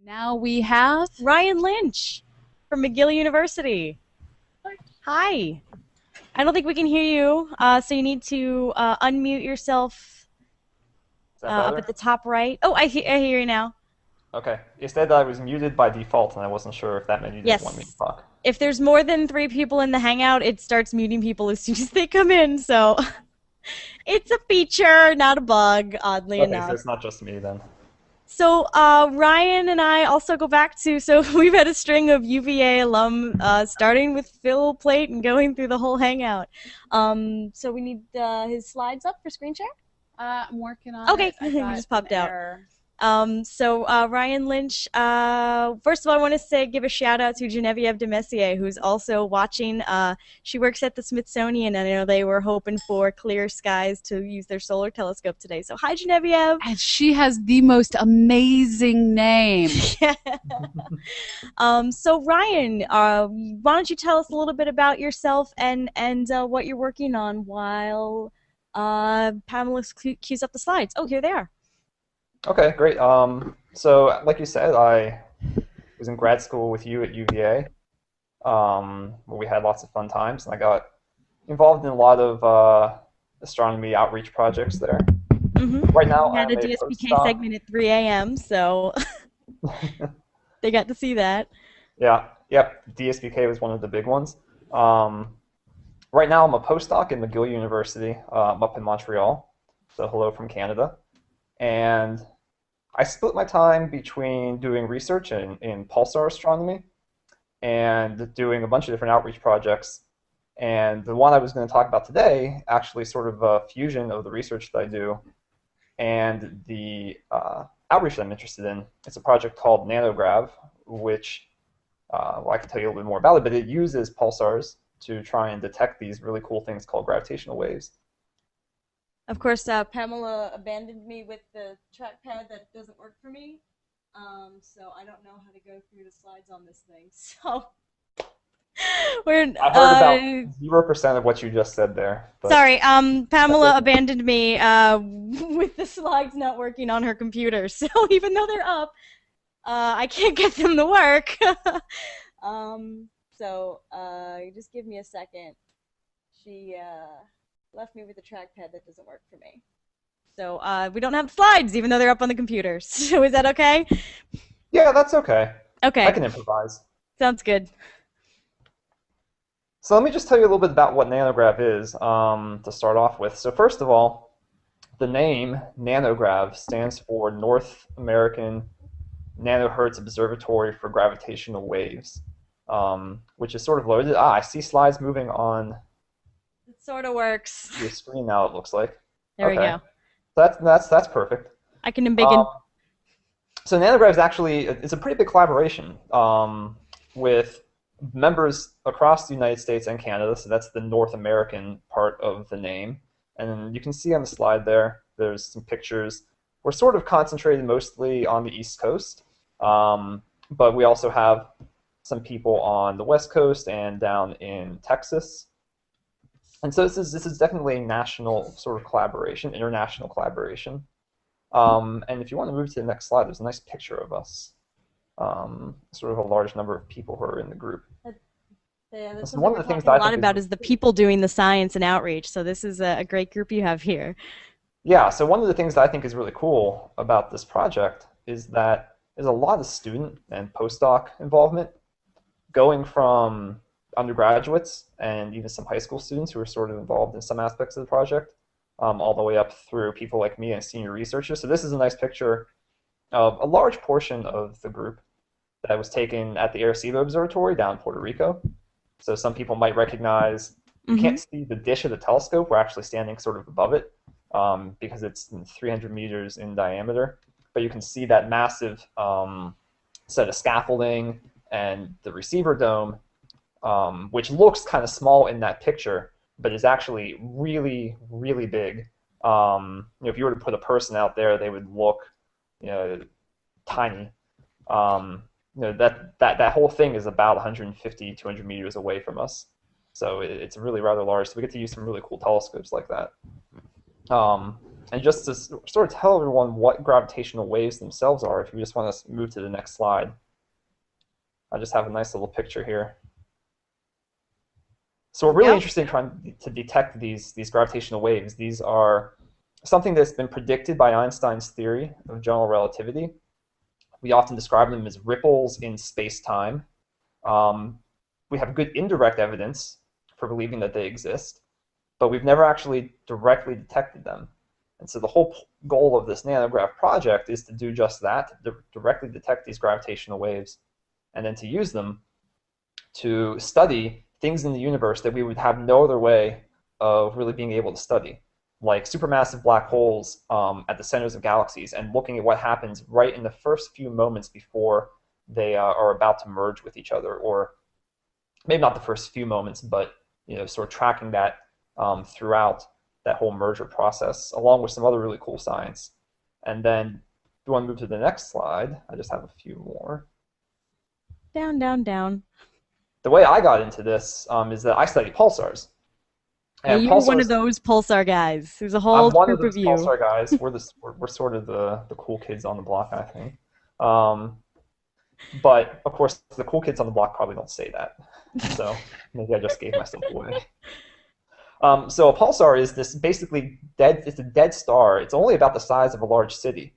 Now we have Ryan Lynch from McGill University. Hi. I don't think we can hear you, so you need to unmute yourself Is that up at better? the top right. Oh, I hear you now. Okay. It said that I was muted by default, and I wasn't sure if that meant you didn't want me to Yes. talk. If there's more than three people in the Hangout, it starts muting people as soon as they come in, so it's a feature, not a bug, oddly Okay, so enough. it's not just me then. So Ryan and I also go back to we've had a string of UVA alum starting with Phil Plate and going through the whole hangout. So we need his slides up for screen share. I'm working on Okay, it. I he got just an popped out. error. Ryan Lynch, first of all, I want to give a shout out to Genevieve de Messier, who's also watching. She works at the Smithsonian, and I know they were hoping for clear skies to use their solar telescope today. So, hi, Genevieve. And she has the most amazing name. So, Ryan, why don't you tell us a little bit about yourself and what you're working on while Pamela cues up the slides. Oh, here they are. Okay, great. So like you said, I was in grad school with you at UVA, where we had lots of fun times, and I got involved in a lot of astronomy outreach projects there. Right now, We had a I'm a DSPK postdoc. segment at 3 a.m., so they got to see that. Yeah, yep. DSPK was one of the big ones. Um, right now, I'm a postdoc in McGill University, up in Montreal. So hello from Canada. And I split my time between doing research in pulsar astronomy and doing a bunch of different outreach projects. And the one I was going to talk about today actually sort of a fusion of the research that I do and the outreach that I'm interested in. It's a project called NanoGrav, which well, I can tell you a little bit more about it, but it uses pulsars to try and detect these really cool things called gravitational waves. Of course, Pamela abandoned me with the trackpad that doesn't work for me, so I don't know how to go through the slides on this thing. So we're I heard about 0% of what you just said there, but sorry. that's Pamela okay. abandoned me with the slides not working on her computer. So even though they're up, I can't get them to work. Just give me a second. She left me with a trackpad that doesn't work for me. So we don't have slides, even though they're up on the computer. So is that okay? Yeah, that's okay. I Okay, can improvise. sounds good. So let me just tell you a little bit about what NanoGrav is to start off with. So first of all, the name NanoGrav stands for North American Nanohertz Observatory for Gravitational Waves, which is sort of loaded. I see slides moving on It sort of works. your screen now, it looks like. There we Okay, go. that's perfect. I can embiggen. Um, so NanoGrav is actually it's a pretty big collaboration with members across the United States and Canada. So that's the North American part of the name. And then you can see on the slide there, there's some pictures. We're sort of concentrated mostly on the East Coast, but we also have some people on the West Coast and down in Texas. And so this is definitely a national sort of collaboration, international collaboration. And if you want to move to the next slide, there's a nice picture of us, sort of a large number of people who are in the group. Yeah, that's So something one we're of the things talking that a I lot think is about is the people doing the science and outreach. So this is a great group you have here. yeah, so one of the things that I think is really cool about this project is that there's a lot of student and postdoc involvement going from undergraduates and even some high school students who are sort of involved in some aspects of the project, all the way up through people like me and senior researchers. So this is a nice picture of a large portion of the group that was taken at the Arecibo Observatory down in Puerto Rico. So some people might recognize, you Mm-hmm. can't see the dish of the telescope. We're actually standing sort of above it because it's 300 meters in diameter. But you can see that massive set of scaffolding and the receiver dome, which looks kind of small in that picture, but is actually really, really big. If you were to put a person out there, they would look, you know, tiny. That whole thing is about 150, 200 meters away from us. So it's really rather large. So we get to use some really cool telescopes like that. Um, And just to sort of tell everyone what gravitational waves themselves are, if you just want to move to the next slide, I just have a nice little picture here. So we're really interested in trying to detect these gravitational waves. These are something that's been predicted by Einstein's theory of general relativity. We often describe them as ripples in space-time. We have good indirect evidence for believing that they exist, but we've never actually directly detected them. And so the whole goal of this NanoGrav project is to do just that, to directly detect these gravitational waves, and then to use them to study things in the universe that we would have no other way of really being able to study, like supermassive black holes at the centers of galaxies, and looking at what happens right in the first few moments before they are about to merge with each other, or maybe not the first few moments, but sort of tracking that throughout that whole merger process, along with some other really cool science. And then, if you want to move to the next slide, I just have a few more. Down, down, down. The way I got into this is that I study pulsars. And you're one of those pulsar guys. There's a whole I'm one group of those you. pulsar guys. We're sort of the cool kids on the block, I think. But of course, the cool kids on the block probably don't say that. So maybe I just gave myself away. So a pulsar is this basically it's a dead star. It's only about the size of a large city,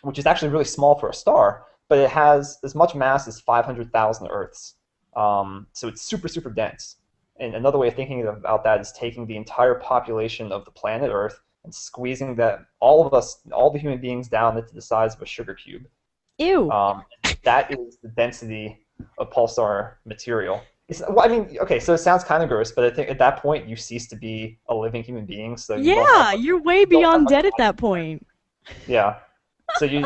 which is actually really small for a star, but it has as much mass as 500,000 Earths. So it's super, super dense. And another way of thinking about that is taking the entire population of the planet Earth and squeezing all of us, all the human beings, down into the size of a sugar cube. Ew. That is the density of pulsar material. I mean, okay, so it sounds kind of gross, but I think at that point you cease to be a living human being. So you're way beyond dead at that point. Yeah. So you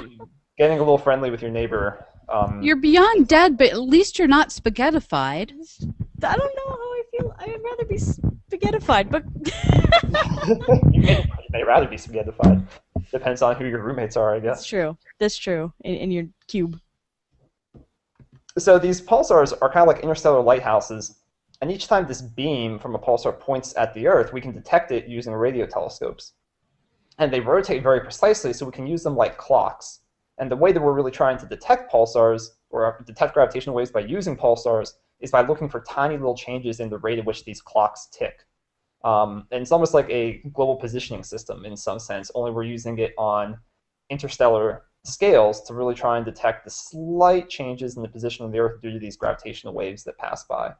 getting a little friendly with your neighbor. You're beyond dead, but at least you're not spaghettified. I don't know how I feel. I'd rather be spaghettified, but you may rather be spaghettified. Depends on who your roommates are, I guess. That's true. That's true. In your cube. So these pulsars are kind of like interstellar lighthouses, and each time this beam from a pulsar points at the Earth, we can detect it using radio telescopes. And they rotate very precisely, so we can use them like clocks. And the way that we're really trying to detect pulsars, or detect gravitational waves by using pulsars, is by looking for tiny little changes in the rate at which these clocks tick. And it's almost like a global positioning system in some sense, only we're using it on interstellar scales to really try and detect the slight changes in the position of the Earth due to these gravitational waves that pass by.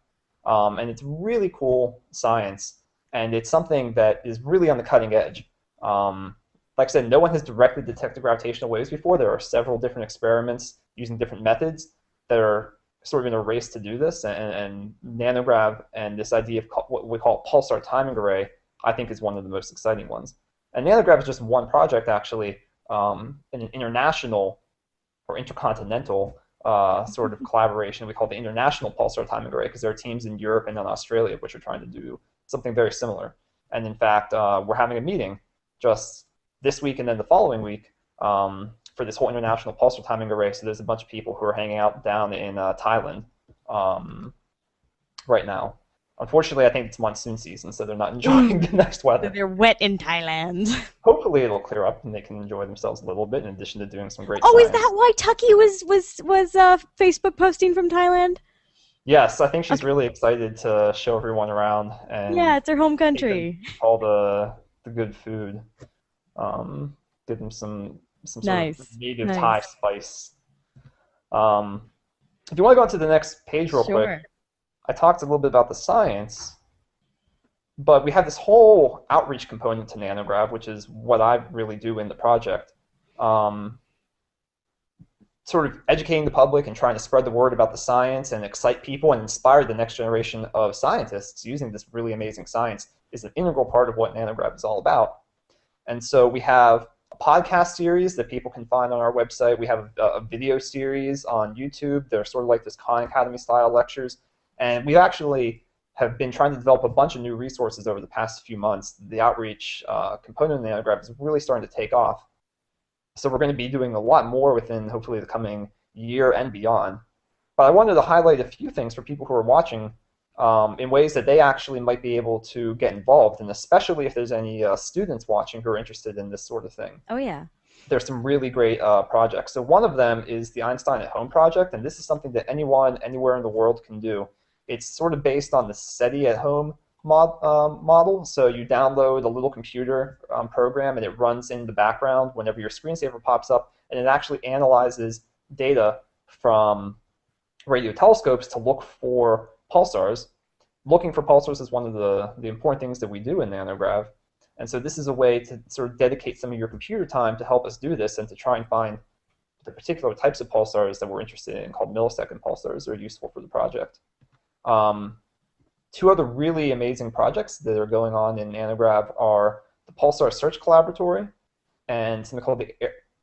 And it's really cool science, and it's something that is really on the cutting edge. Like I said, no one has directly detected gravitational waves before. There are several different experiments using different methods that are sort of in a race to do this, and NanoGrav and this idea of what we call pulsar timing array, I think, is one of the most exciting ones. And NanoGrav is just one project, actually, in an international or intercontinental sort of collaboration we call the International Pulsar Timing Array, because there are teams in Europe and in Australia which are trying to do something very similar. And in fact, we're having a meeting just this week and then the following week for this whole International Pulsar Timing Array. So there's a bunch of people who are hanging out down in Thailand right now. Unfortunately, I think it's monsoon season, so they're not enjoying the nice weather. They're wet in Thailand. Hopefully it'll clear up and they can enjoy themselves a little bit in addition to doing some great Oh, science. is that why Tucky was Facebook posting from Thailand? Yes, I think she's really excited to show everyone around. And yeah, it's her home country. All the good food. Give them some sort of native Thai spice. If you want to go on to the next page real quick. I talked a little bit about the science, but we have this whole outreach component to NanoGrav, which is what I really do in the project. Sort of educating the public and trying to spread the word about the science and excite people and inspire the next generation of scientists using this really amazing science is an integral part of what NanoGrav is all about. And so we have a podcast series that people can find on our website. We have a video series on YouTube. They're sort of like this Khan Academy style lectures. And we actually have been trying to develop a bunch of new resources over the past few months. The outreach component of NanoGrav is really starting to take off. So we're going to be doing a lot more within, hopefully, the coming year and beyond. But I wanted to highlight a few things for people who are watching in ways that they actually might be able to get involved, and especially if there's any students watching who are interested in this sort of thing. Oh yeah. There's some really great projects. So one of them is the Einstein at Home project, and this is something that anyone, anywhere in the world can do. It's sort of based on the SETI at Home model. So you download a little computer program, and it runs in the background whenever your screensaver pops up, and it actually analyzes data from radio telescopes to look for pulsars. Looking for pulsars is one of the important things that we do in NanoGrav. And so this is a way to sort of dedicate some of your computer time to help us do this and to try and find the particular types of pulsars that we're interested in, called millisecond pulsars, that are useful for the project. Two other really amazing projects that are going on in NanoGrav are the Pulsar Search Collaboratory and something called the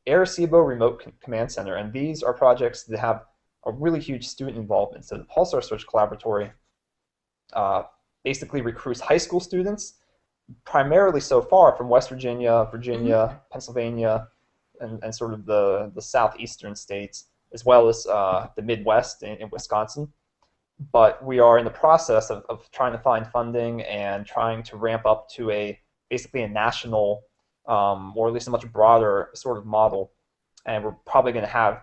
Arecibo Remote Command Center. And these are projects that have a really huge student involvement. So the Pulsar Search Collaboratory basically recruits high school students, primarily so far from West Virginia, Pennsylvania, and sort of the southeastern states, as well as the Midwest in Wisconsin. But we are in the process of trying to find funding and trying to ramp up to basically a national, or at least a much broader sort of model. And we're probably going to have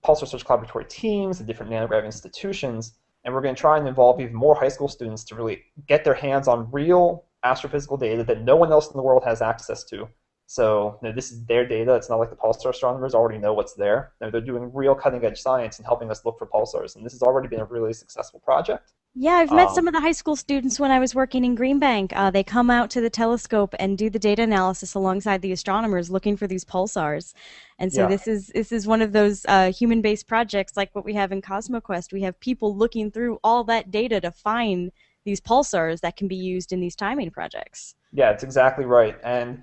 Pulsar Search Collaboratory teams at different NanoGrav institutions, and we're going to try and involve even more high school students to really get their hands on real astrophysical data that no one else in the world has access to. So this is their data. It's not like the pulsar astronomers already know what's there. They're doing real cutting-edge science and helping us look for pulsars, and this has already been a really successful project. Yeah, I've met some of the high school students when I was working in Green Bank. They come out to the telescope and do the data analysis alongside the astronomers looking for these pulsars. And so this is one of those human-based projects like what we have in CosmoQuest. We have people looking through all that data to find these pulsars that can be used in these timing projects. Yeah, it's exactly right. And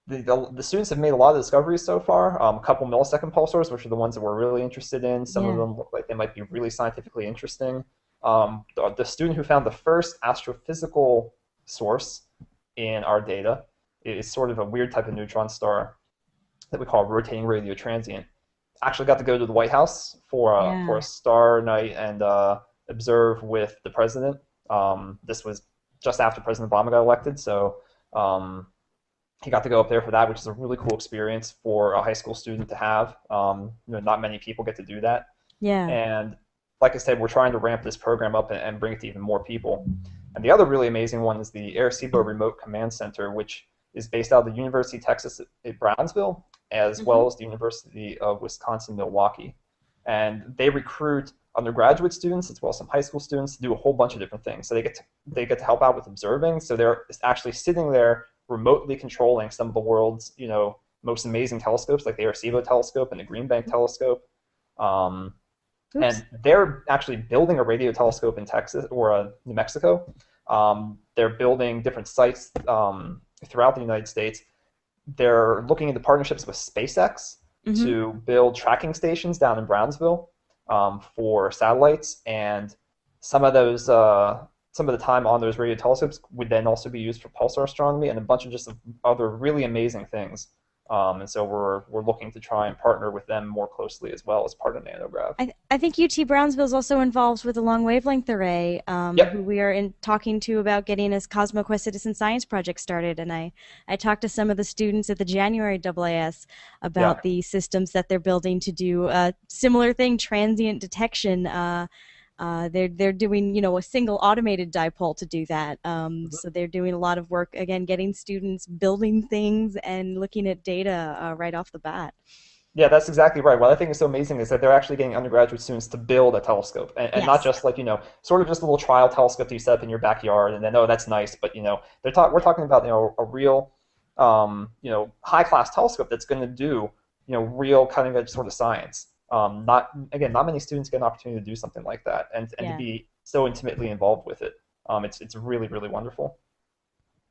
the students have made a lot of discoveries so far. A couple millisecond pulsars, which are the ones that we're really interested in. Some of them look like they might be really scientifically interesting. The student who found the first astrophysical source in our data is sort of a weird type of neutron star that we call rotating radio transient. Actually got to go to the White House for a star night and observe with the president. This was just after President Obama got elected, so he got to go up there for that, which is a really cool experience for a high school student to have. Not many people get to do that. Yeah. And like I said, we're trying to ramp this program up and bring it to even more people. And the other really amazing one is the Arecibo Remote Command Center, which is based out of the University of Texas at Brownsville, as well as the University of Wisconsin-Milwaukee. And they recruit undergraduate students as well as some high school students to do a whole bunch of different things. So they get to help out with observing. So they're actually sitting there remotely controlling some of the world's most amazing telescopes, like the Arecibo telescope and the Green Bank telescope. And they're actually building a radio telescope in Texas or New Mexico. They're building different sites throughout the United States. They're looking into partnerships with SpaceX to build tracking stations down in Brownsville for satellites, and some of the time on those radio telescopes would then also be used for pulsar astronomy and a bunch of just other really amazing things. And so we're looking to try and partner with them more closely as well as part of NanoGrav. I think UT Brownsville is also involved with the Long Wavelength Array, who we are talking to about getting a CosmoQuest Citizen Science project started. And I talked to some of the students at the January AAS about the systems that they're building to do a similar thing, transient detection. They're doing a single automated dipole to do that. So they're doing a lot of work, again, getting students building things and looking at data right off the bat. Yeah, that's exactly right. What I think is so amazing is that they're actually getting undergraduate students to build a telescope, and not just like sort of just a little trial telescope that you set up in your backyard, and then that's nice, but we're talking about a real high class telescope that's going to do real cutting edge sort of science. Not many students get an opportunity to do something like that, and to be so intimately involved with it. It's really, really wonderful.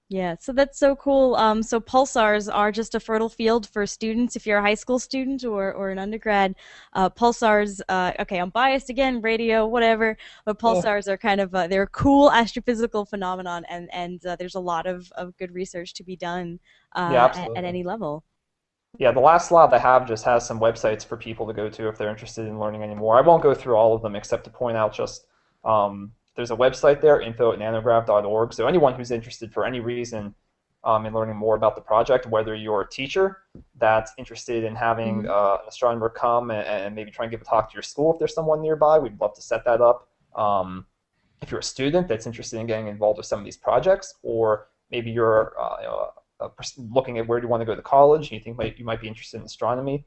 Yeah, so that's so cool. So pulsars are just a fertile field for students. If you're a high school student or an undergrad, pulsars. Okay, I'm biased again, radio, whatever. But pulsars are kind of they're a cool astrophysical phenomenon, and there's a lot of good research to be done at any level. Yeah, the last slide I have just has some websites for people to go to if they're interested in learning any more. I won't go through all of them except to point out just there's a website there, info@nanograv.org. So anyone who's interested for any reason in learning more about the project, whether you're a teacher that's interested in having an astronomer come and maybe try and give a talk to your school if there's someone nearby, we'd love to set that up. If you're a student that's interested in getting involved with some of these projects, or maybe you're a person looking at where do you want to go to college and you think you might be interested in astronomy,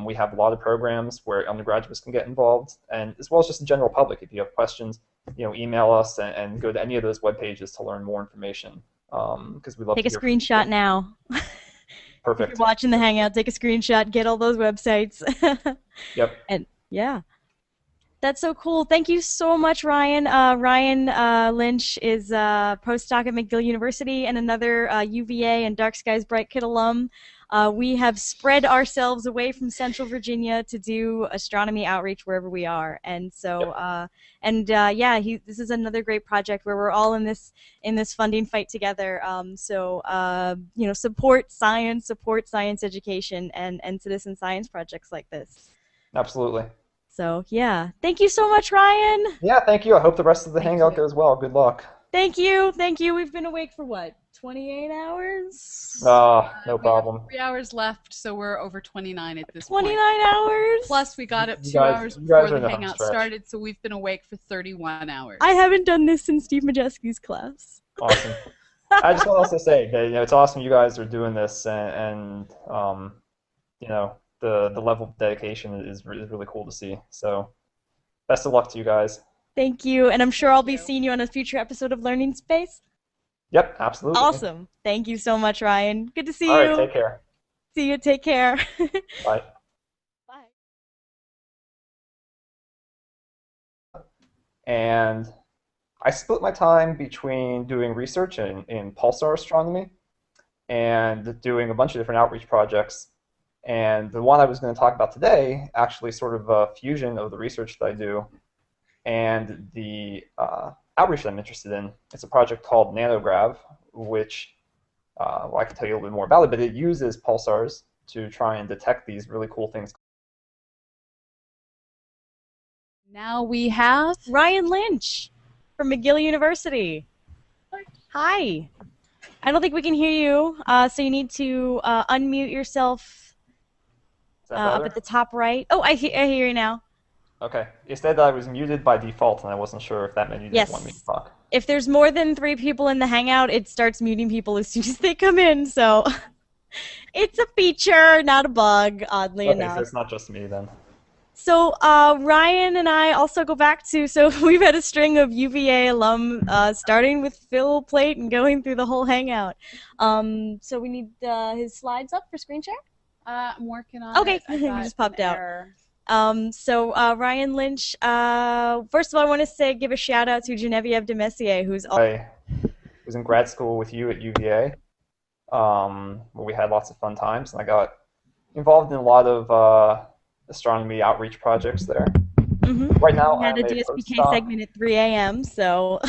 we have a lot of programs where undergraduates can get involved, and as well as just the general public. If you have questions, email us and go to any of those web pages to learn more information. Because we love take to a hear screenshot now. Perfect. If you're watching the Hangout, take a screenshot, get all those websites. Yep. And yeah, that's so cool. Thank you so much, Ryan. Ryan Lynch is a postdoc at McGill University and another UVA and Dark Skies Bright Kid alum. We have spread ourselves away from Central Virginia to do astronomy outreach wherever we are, and so yeah, this is another great project where we're all in this funding fight together. Support science education, and citizen science projects like this. Absolutely. So yeah, thank you so much, Ryan. Yeah, thank you. I hope the rest of the Hangout goes well. Good luck. Thank you. We've been awake for what, 28 hours? No problem. We have 3 hours left, so we're over 29 at this 29 point. hours? Plus, we got up 2 guys- hours you guys before are the in the Hangout stretch. started, so we've been awake for 31 hours. I haven't done this since Steve Majeski's class. Awesome. I just want to also say that it's awesome you guys are doing this, and the level of dedication is really cool to see. So, best of luck to you guys. Thank you, and I'm sure I'll be seeing you on a future episode of Learning Space. Yep, absolutely. Awesome. Thank you so much, Ryan. Good to see you. All right, take care. See you. Take care. Bye. Bye. And I split my time between doing research in pulsar astronomy and doing a bunch of different outreach projects. And the one I was going to talk about today, actually sort of a fusion of the research that I do and the outreach that I'm interested in. It's a project called NanoGrav, which I can tell you a little bit more about it, but it uses pulsars to try and detect these really cool things. Now we have Ryan Lynch from McGill University. Hi. I don't think we can hear you, so you need to unmute yourself up at the top right. Oh, I hear you now. Okay. It said that I was muted by default, and I wasn't sure if that meant you didn't want me to talk. If there's more than 3 people in the Hangout, it starts muting people as soon as they come in, so it's a feature, not a bug, oddly enough. Okay, so it's not just me then. So Ryan and I also go back to, so we've had a string of UVA alum, starting with Phil Plate and going through the whole Hangout. So we need his slides up for screen share? I'm working on Okay, it. I he got just popped an out. error. Ryan Lynch, first of all, I want to give a shout out to Genevieve de Messier, who's I was in grad school with you at UVA, where we had lots of fun times, and I got involved in a lot of astronomy outreach projects there. Right now, we had a I'm DSPK postdoc. segment at 3 a.m., so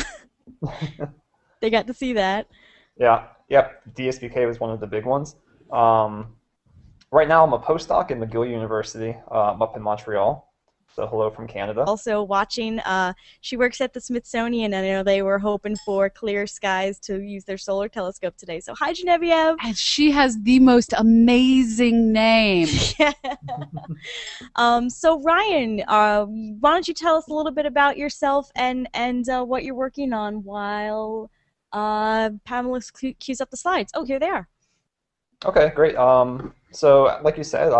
they got to see that. Yeah, yep. DSPK was one of the big ones. Right now, I'm a postdoc in McGill University up in Montreal. So hello from Canada. Also watching, she works at the Smithsonian, and I know they were hoping for clear skies to use their solar telescope today. So hi, Genevieve. And she has the most amazing name. So Ryan, why don't you tell us a little bit about yourself and what you're working on while Pamela cues up the slides. Oh, here they are. Okay, great. So like you said,